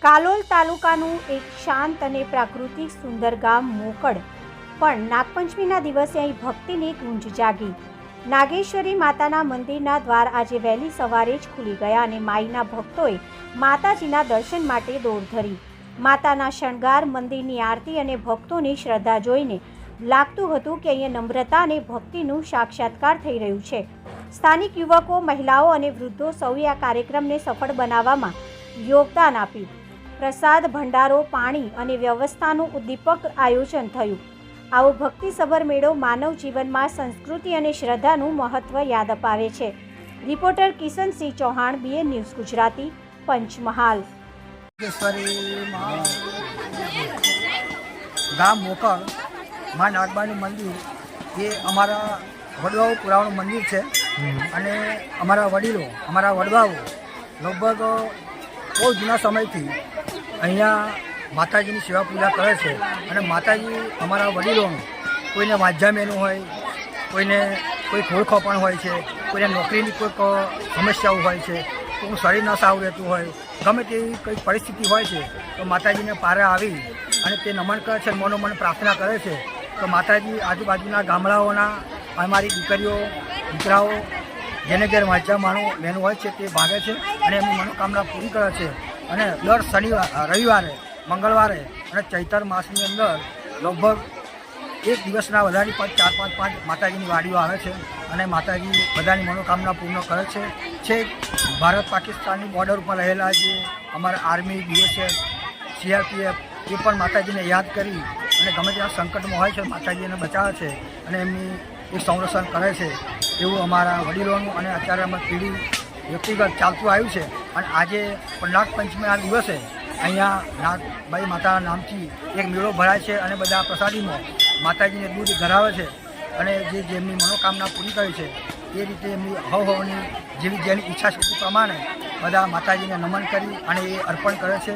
કાલોલ તાલુકાનું એક શાંત અને પ્રાકૃતિક સુંદર ગામ મોકડ પણ નાગપંચમીના દિવસે અહીં ભક્તિની ગુંજ જાગી। નાગેશ્વરી માતાના મંદિરના દ્વાર આજે વહેલી સવારે જ ખુલી ગયા અને માઈના ભક્તોએ માતાજીના દર્શન માટે દોડ ધરી। માતાના શણગાર, મંદિરની આરતી અને ભક્તોની શ્રદ્ધા જોઈને લાગતું હતું કે અહીંયા નમ્રતા અને ભક્તિનું સાક્ષાત્કાર થઈ રહ્યું છે। સ્થાનિક યુવકો, મહિલાઓ અને વૃદ્ધો સૌએ આ કાર્યક્રમને સફળ બનાવવામાં યોગદાન આપ્યું। પ્રસાદ, ભંડારો, પાણી અને વ્યવસ્થાનું ઉદ્દીપક આયોજન થયું। આવો ભક્તિસભર મેળો માનવ જીવનમાં સંસ્કૃતિ અને શ્રદ્ધાનું મહત્વ યાદ અપાવે છે। Reporter Kishansinh Chauhan, BN news Gujarati, Panchmahal. ગામ મોકળ માં નાગબાનું મંદિર એ અમારા વડવાઓ પુરાવાનું મંદિર છે અને અમારા વડીલો, અમારા વડવાઓ લગભગ બહુ જૂના સમયથી અહીંયા માતાજીની સેવા પૂજા કરે છે અને માતાજી અમારા વડીલોનું કોઈને વાંઝામેનું હોય, કોઈને કોઈ ખોળખોપણ હોય છે, કોઈને નોકરીની કોઈક સમસ્યાઓ હોય છે, કોઈનું શરીર ન સારું રહેતું હોય, ગમે તેવી કંઈક પરિસ્થિતિ હોય છે તો માતાજીને પારે આવી અને તે નમન કરે છે, મનોમન પ્રાર્થના કરે છે તો માતાજી આજુબાજુના ગામડાઓના અમારી દીકરીઓ, દીકરાઓ જેને ઘેર વાંચા માણો બહેનો હોય છે તે ભાગે છે અને એમની મનોકામના પૂરી કરે છે। અને દર રવિવારે, મંગળવારે અને ચૈતર માસની અંદર લગભગ એક દિવસના વધારે 4-5 માતાજીની વાડીઓ આવે છે અને માતાજી બધાની મનોકામના પૂર્ણ કરે છે। છેક ભારત પાકિસ્તાનની બોર્ડર ઉપર રહેલા જે અમારા આર્મી, BSF, CRPF એ પણ માતાજીને યાદ કરી અને ગમે ત્યાં સંકટમાં હોય છે માતાજીને બચાવે છે અને એમની એક સંરક્ષણ કરે છે। એવું અમારા વડીલોનું અને અત્યારે અમારી પેઢી વ્યક્તિગત ચાલતું આવ્યું છે। અને આજે નાગપંચમીના દિવસે અહીંયા નાગબાઈ માતાના નામથી એક મેળો ભરાય છે અને બધા પ્રસાદીમાં માતાજીને દૂધ ધરાવે છે અને જેમની મનોકામના પૂરી કરી છે એ રીતે એમની હવની જેની ઈચ્છા શક્તિ પ્રમાણે બધા માતાજીને નમન કરી અને એ અર્પણ કરે છે।